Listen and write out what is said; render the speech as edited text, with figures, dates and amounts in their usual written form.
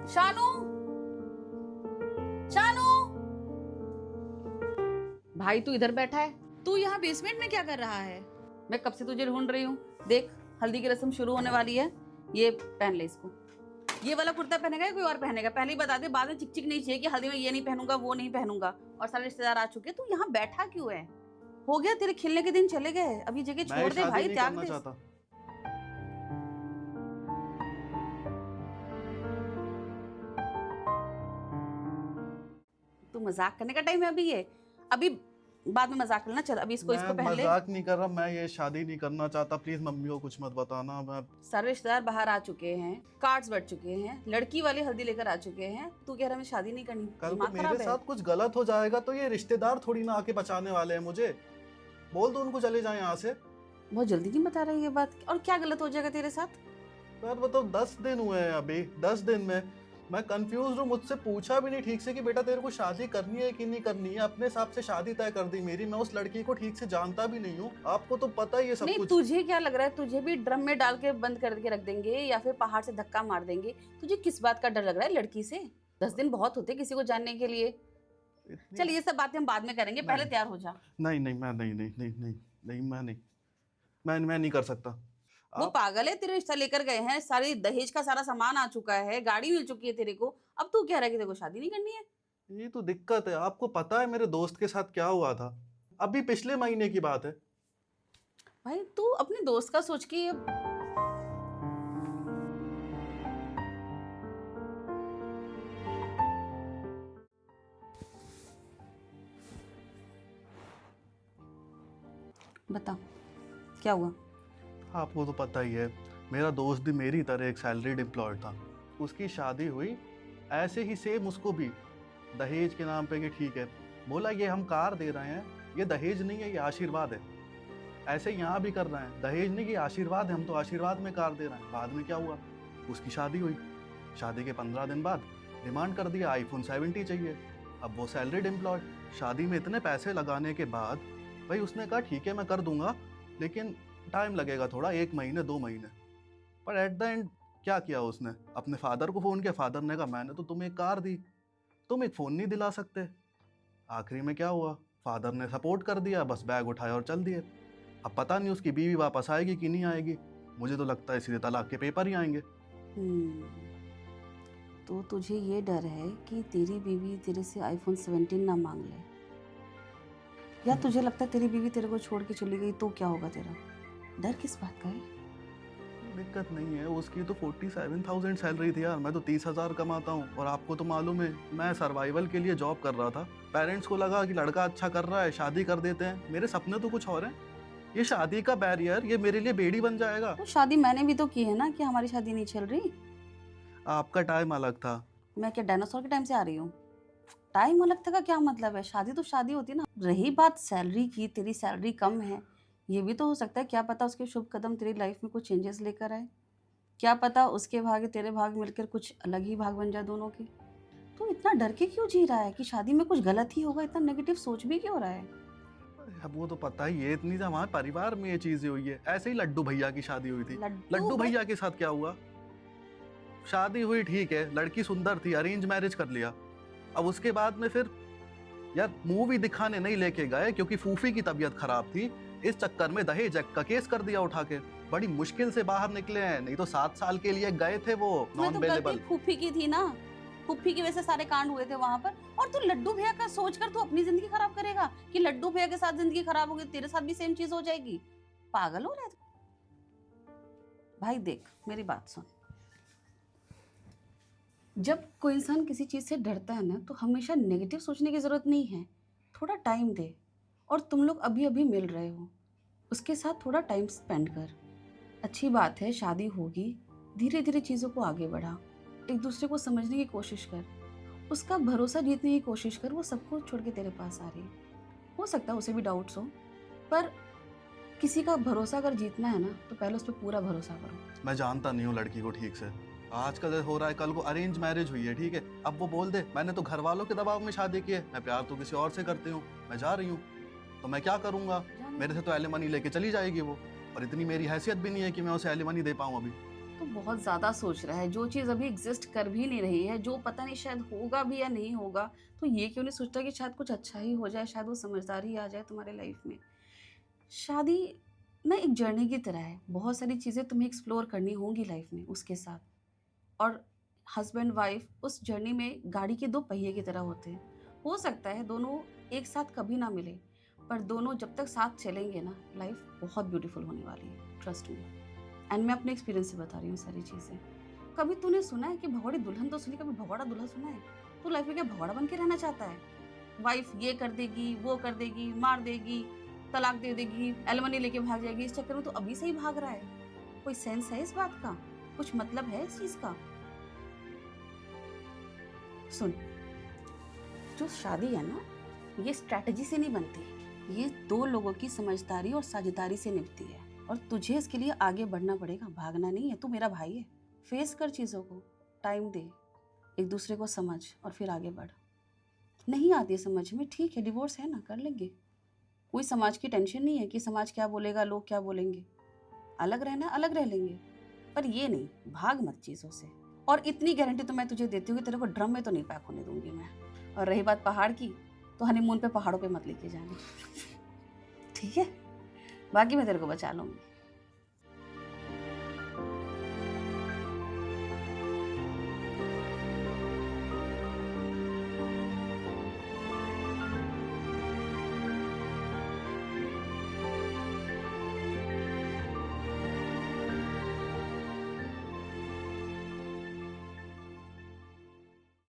शानू, शानू, भाई तू इधर बैठा है। तू यहाँ बेसमेंट में क्या कर रहा है? मैं कब से तुझे ढूंढ रही हूँ। देख, हल्दी की रस्म शुरू होने वाली है। ये पहन ले इसको। ये वाला कुर्ता पहनेगा या कोई और पहनेगा? पहले ही बता दे, बाद में चिक चिक नहीं चाहिए कि हल्दी में ये नहीं पहनूंगा वो नहीं पहनूंगा। और सारे रिश्तेदार आ चुके, तू यहाँ बैठा क्यों है? हो गया, तेरे खिलने के दिन चले गए। अब ये जगह छोड़ दे भाई, त्याग दे। तू मजाक करने का टाइम है अभी? ये अभी बाद में मजाक करना। चल अभी इसको पहन ले। मजाक नहीं कर रहा, मैं ये शादी नहीं करना चाहता। प्लीज मम्मी को कुछ मत बताना। मैं सारे रिश्तेदार बाहर आ चुके हैं, कार्ड्स बढ़ चुके हैं, लड़की वाली हल्दी लेकर आ चुके हैं। तू कह रहा है मैं शादी नहीं करनी? कल को मेरे साथ कुछ गलत हो जाएगा तो ये रिश्तेदार थोड़ी ना आके बचाने वाले हैं मुझे। बोल दो उनको चले जाए यहाँ से। बहुत जल्दी नहीं बता रही ये बात। और क्या गलत हो जाएगा तेरे साथ? यार बताओ, 10 दिन हुए हैं अभी। 10 दिन में मैं कंफ्यूज हूँ। मुझसे पूछा भी नहीं ठीक से कि बेटा तेरे को शादी करनी है कि नहीं करनी है। अपने हिसाब से शादी तय कर दी मेरी। मैं उस लड़की को ठीक से जानता भी नहीं हूँ। आपको तो पता ही है सब कुछ। तुझे क्या लग रहा है तुझे भी ड्रम में डाल के बंद करके रख देंगे या फिर पहाड़ से धक्का मार देंगे? तुझे किस बात का डर लग रहा है लड़की से? 10 दिन बहुत होते किसी को जानने के लिए। चल ये सब बातें हम बाद में करेंगे, पहले तैयार हो जा। नहीं नहीं, मैं नहीं नहीं नहीं नहीं नहीं, मैं नहीं कर सकता। वो पागल है, तेरे रिश्ता लेकर गए हैं, सारी दहेज का सारा सामान आ चुका है, गाड़ी मिल चुकी है तेरे को। अब तू कह रहा है कि तेरे को शादी नहीं करनी है? ये तो दिक्कत है। आपको पता है मेरे दोस्त के साथ क्या हुआ था? अभी पिछले महीने की बात है। भाई तू अपने दोस्त का सोच के बता क्या हुआ। आपको तो पता ही है, मेरा दोस्त भी मेरी तरह एक सैलरीड एम्प्लॉयड था। उसकी शादी हुई ऐसे ही सेम, उसको भी दहेज के नाम पे कि ठीक है, बोला ये हम कार दे रहे हैं, ये दहेज नहीं है, ये आशीर्वाद है। ऐसे यहाँ भी कर रहे हैं, दहेज नहीं, ये आशीर्वाद है, हम तो आशीर्वाद में कार दे रहे हैं। बाद में क्या हुआ, उसकी शादी हुई। शादी के 15 दिन बाद डिमांड कर दिया iPhone 70 चाहिए। अब वो सैलरीड एम्प्लॉयड, शादी में इतने पैसे लगाने के बाद भाई उसने कहा ठीक है मैं कर दूंगा, लेकिन टाइम लगेगा थोड़ा, 1 महीने 2 महीने। पर एट द एंड क्या किया उसने, अपने फादर को फ़ोन किया। फादर ने कहा मैंने तो तुम्हें एक कार दी, तुम एक फ़ोन नहीं दिला सकते। आखिरी में क्या हुआ, फादर ने सपोर्ट कर दिया, बस बैग उठाया और चल दिए। अब पता नहीं उसकी बीवी वापस आएगी कि नहीं आएगी। मुझे तो लगता है सीधे तलाक के पेपर ही आएंगे। तो तुझे ये डर है कि तेरी बीवी तेरे से iPhone 17 ना मांग ले, या तुझे लगता है तेरी बीवी तेरे को छोड़ के चली गई तो क्या होगा तेरा? डर किस बात का है? दिक्कत नहीं है, उसकी तो 47,000 सैलरी थी यार, मैं तो 30,000 कमाता हूँ। और आपको तो मालूम है मैं सर्वाइवल के लिए जॉब कर रहा था। पेरेंट्स को लगा कि लड़का अच्छा कर रहा है, शादी कर देते हैं। मेरे सपने तो कुछ और हैं। ये शादी का बैरियर ये मेरे लिए बेड़ी बन जाएगा। तो शादी मैंने भी तो की है ना, कि हमारी शादी नहीं चल रही। आपका टाइम अलग था। मैं क्या डायनासोर के टाइम से आ रही हूँ? टाइम अलग था का क्या मतलब है? शादी तो शादी होती है ना। रही बात सैलरी की, तेरी सैलरी कम है, ये भी तो हो सकता है। क्या पता उसके शुभ कदम तेरी लाइफ में कुछ चेंजेस लेकर आए। क्या पता उसके भाग तेरे भाग मिलकर कुछ अलग ही भाग बन जाए दोनों के। तो इतना डर के क्यों जी रहा है कि शादी में कुछ गलत ही होगा? इतना नेगेटिव सोच भी क्यों रहा है? अब वो तो पता ही है, इतनी हमारे परिवार में ये चीजें हुई है। ऐसे ही लड्डू भैया की शादी हुई थी। लड्डू भैया के साथ क्या हुआ, शादी हुई ठीक है, लड़की सुंदर थी, अरेंज मैरिज कर लिया। अब उसके बाद में फिर यार मूवी दिखाने नहीं लेके गए क्योंकि फूफी की तबीयत खराब थी। इस चक्कर में दहेज का केस कर दिया उठा के। बड़ी मुश्किल से बाहर निकले हैं, नहीं तो 7 साल के लिए गए थे वो नॉन बेलेबल। फूफी की थी ना, फूफी की वजह से सारे कांड हुए थे वहां पर। और तू लड्डू भैया का सोचकर तू अपनी जिंदगी खराब करेगा कि लड्डू भैया के साथ जिंदगी खराब होगी, तेरे साथ भी सेम चीज हो जाएगी? पागल हो रहा है भाई। देख मेरी बात सुन, जब कोई इंसान किसी चीज से डरता है ना, तो हमेशा नेगेटिव सोचने की जरूरत नहीं है। थोड़ा टाइम दे। और तुम लोग अभी अभी मिल रहे हो, उसके साथ थोड़ा टाइम स्पेंड कर। अच्छी बात है, शादी होगी, धीरे धीरे चीज़ों को आगे बढ़ा, एक दूसरे को समझने की कोशिश कर, उसका भरोसा जीतने की कोशिश कर। वो सब कुछ छोड़ के तेरे पास आ रही है। हो सकता है उसे भी डाउट्स हो, पर किसी का भरोसा अगर जीतना है ना, तो पहले उस पर पूरा भरोसा करो। मैं जानता नहीं हूँ लड़की को ठीक से। आजकल हो रहा है, कल को अरेंज मैरिज हुई है, ठीक है। अब वो बोल दे मैंने तो घर वालों के दबाव में शादी की है, मैं प्यार तो किसी और से करती हूँ, मैं जा रही हूँ, तो मैं क्या करूँगा? मेरे से तो एलिमनी लेके चली जाएगी वो। और इतनी मेरी हैसियत भी नहीं है कि मैं उसे एलिमनी दे पाऊँ अभी। तो बहुत ज़्यादा सोच रहा है, जो चीज़ अभी एग्जिस्ट कर भी नहीं रही है, जो पता नहीं शायद होगा भी या नहीं होगा, तो ये क्यों नहीं सोचता कि शायद कुछ अच्छा ही हो जाए, शायद वो समझदारी आ जाए तुम्हारे लाइफ में। शादी ना एक जर्नी की तरह है, बहुत सारी चीज़ें तुम्हें एक्सप्लोर करनी होंगी लाइफ में उसके साथ। और हस्बैंड वाइफ उस जर्नी में गाड़ी के दो पहिए की तरह होते हैं। हो सकता है दोनों एक साथ कभी ना मिले, पर दोनों जब तक साथ चलेंगे ना, लाइफ बहुत ब्यूटीफुल होने वाली है, ट्रस्ट मी। एंड मैं अपने एक्सपीरियंस से बता रही हूँ सारी चीज़ें। कभी तूने सुना है कि भगोड़ी दुल्हन तो सुनी, कभी भगोड़ा दूल्हा सुना है? तू लाइफ में क्या भगोड़ा बन के रहना चाहता है? वाइफ ये कर देगी, वो कर देगी, मार देगी, तलाक दे देगी, एलिमनी लेके भाग जाएगी, इस चक्कर में तू अभी से ही भाग रहा है? कोई सेंस है इस बात का? कुछ मतलब है इस चीज़ का? सुन, जो शादी है ना, ये स्ट्रैटेजी से नहीं बनती, ये दो लोगों की समझदारी और साझेदारी से निभती है। और तुझे इसके लिए आगे बढ़ना पड़ेगा, भागना नहीं है। तू मेरा भाई है, फेस कर चीज़ों को, टाइम दे, एक दूसरे को समझ और फिर आगे बढ़। नहीं आती है समझ में, ठीक है, डिवोर्स है ना, कर लेंगे। कोई समाज की टेंशन नहीं है कि समाज क्या बोलेगा, लोग क्या बोलेंगे। अलग रहना, अलग रह लेंगे, पर ये नहीं, भाग मत चीज़ों से। और इतनी गारंटी तो मैं तुझे देती हूँ कि तेरे को ड्रम में तो नहीं पैक होने दूंगी मैं। और रही बात पहाड़ की, तो हनीमून पे पहाड़ों पे मत लेके जाना, ठीक है? बाकी मैं तेरे को बचा लूंगी।